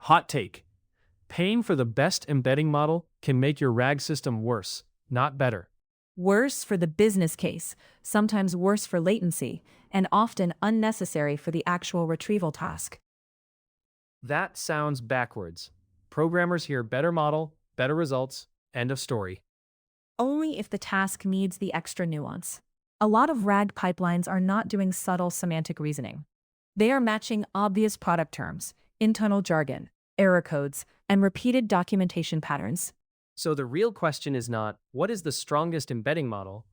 Hot take. Paying for the best embedding model can make your RAG system worse, not better. Worse for the business case, sometimes worse for latency, and often unnecessary for the actual retrieval task. That sounds backwards. Programmers hear better model, better results, end of story. Only if the task needs the extra nuance. A lot of RAG pipelines are not doing subtle semantic reasoning. They are matching obvious product terms, internal jargon, error codes, and repeated documentation patterns. So the real question is not, what is the strongest embedding model?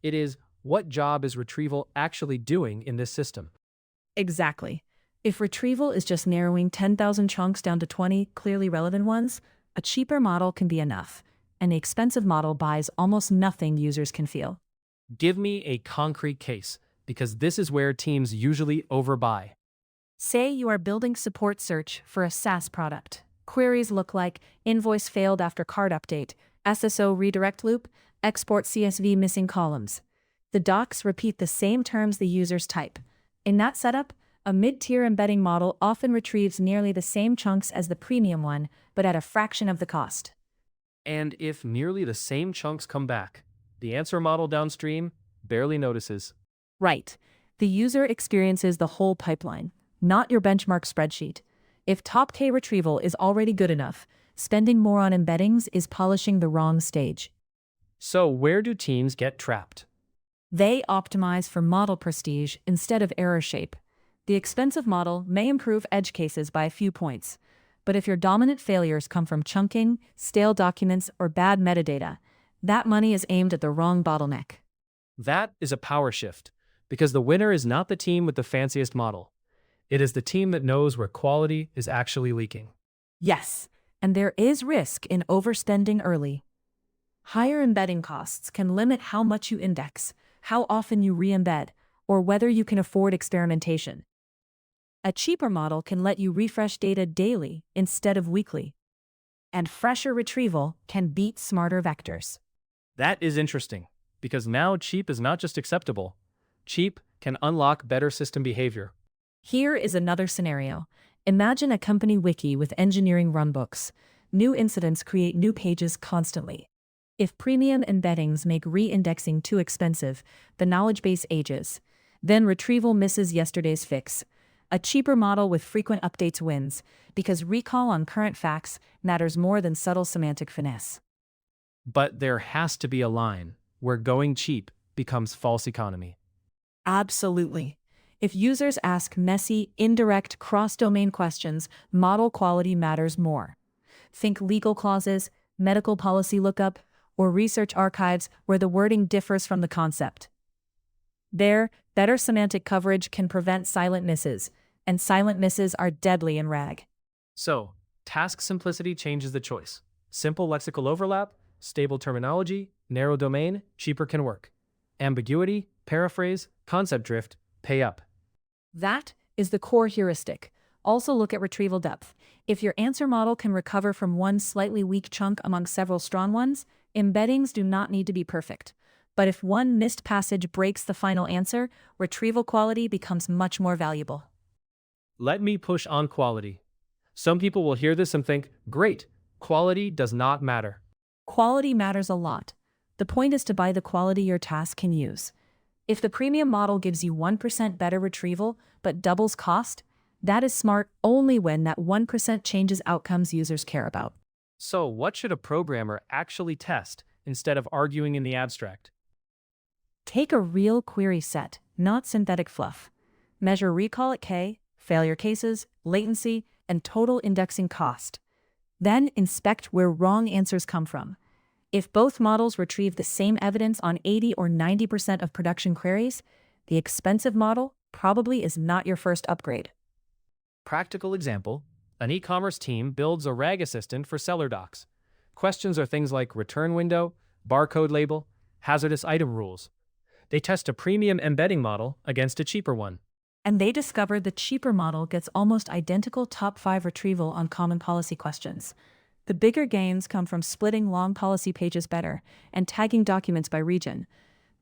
It is, what job is retrieval actually doing in this system? Exactly. If retrieval is just narrowing 10,000 chunks down to 20 clearly relevant ones, a cheaper model can be enough, and the expensive model buys almost nothing users can feel. Give me a concrete case, because this is where teams usually overbuy. Say you are building support search for a SaaS product. Queries look like invoice failed after card update, SSO redirect loop, export CSV missing columns. The docs repeat the same terms the users type. In that setup, a mid-tier embedding model often retrieves nearly the same chunks as the premium one, but at a fraction of the cost. And if nearly the same chunks come back, the answer model downstream barely notices. Right. The user experiences the whole pipeline, not your benchmark spreadsheet. If top K retrieval is already good enough, spending more on embeddings is polishing the wrong stage. So where do teams get trapped? They optimize for model prestige instead of error shape. The expensive model may improve edge cases by a few points, but if your dominant failures come from chunking, stale documents, or bad metadata, that money is aimed at the wrong bottleneck. That is a power shift, because the winner is not the team with the fanciest model. It is the team that knows where quality is actually leaking. Yes, and there is risk in overspending early. Higher embedding costs can limit how much you index, how often you re-embed, or whether you can afford experimentation. A cheaper model can let you refresh data daily instead of weekly. And fresher retrieval can beat smarter vectors. That is interesting, because now cheap is not just acceptable. Cheap can unlock better system behavior. Here is another scenario. Imagine a company wiki with engineering runbooks. New incidents create new pages constantly. If premium embeddings make re-indexing too expensive, the knowledge base ages. Then retrieval misses yesterday's fix. A cheaper model with frequent updates wins, because recall on current facts matters more than subtle semantic finesse. But there has to be a line where going cheap becomes false economy. Absolutely. If users ask messy, indirect, cross-domain questions, model quality matters more. Think legal clauses, medical policy lookup, or research archives where the wording differs from the concept. There, better semantic coverage can prevent silent misses, and silent misses are deadly in RAG. So, task simplicity changes the choice. Simple lexical overlap, stable terminology, narrow domain, cheaper can work. Ambiguity, paraphrase, concept drift, pay up. That is the core heuristic. Also look at retrieval depth. If your answer model can recover from one slightly weak chunk among several strong ones, embeddings do not need to be perfect. But if one missed passage breaks the final answer, retrieval quality becomes much more valuable. Let me push on quality. Some people will hear this and think, great, quality does not matter. Quality matters a lot. The point is to buy the quality your task can use. If the premium model gives you 1% better retrieval but doubles cost, that is smart only when that 1% changes outcomes users care about. So what should a programmer actually test instead of arguing in the abstract? Take a real query set, not synthetic fluff. Measure recall at K, failure cases, latency, and total indexing cost. Then inspect where wrong answers come from. If both models retrieve the same evidence on 80 or 90% of production queries, the expensive model probably is not your first upgrade. Practical example, an e-commerce team builds a RAG assistant for seller docs. Questions are things like return window, barcode label, hazardous item rules. They test a premium embedding model against a cheaper one. And they discover the cheaper model gets almost identical top 5 retrieval on common policy questions. The bigger gains come from splitting long policy pages better and tagging documents by region.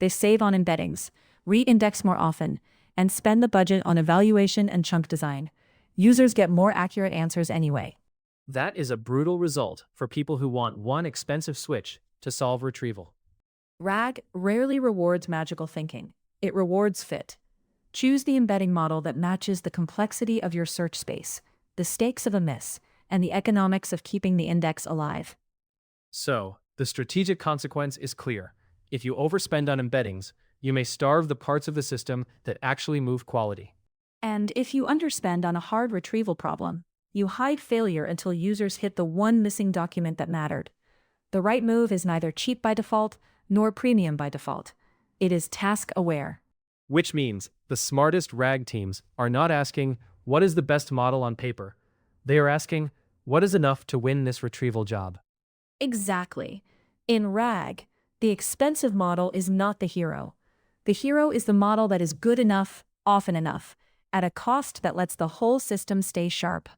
They save on embeddings, re-index more often, and spend the budget on evaluation and chunk design. Users get more accurate answers anyway. That is a brutal result for people who want one expensive switch to solve retrieval. RAG rarely rewards magical thinking. It rewards fit. Choose the embedding model that matches the complexity of your search space, the stakes of a miss, and the economics of keeping the index alive. So, the strategic consequence is clear. If you overspend on embeddings, you may starve the parts of the system that actually move quality. And if you underspend on a hard retrieval problem, you hide failure until users hit the one missing document that mattered. The right move is neither cheap by default nor premium by default. It is task-aware. Which means the smartest RAG teams are not asking, what is the best model on paper? They are asking, what is enough to win this retrieval job? Exactly. In RAG, the expensive model is not the hero. The hero is the model that is good enough, often enough, at a cost that lets the whole system stay sharp.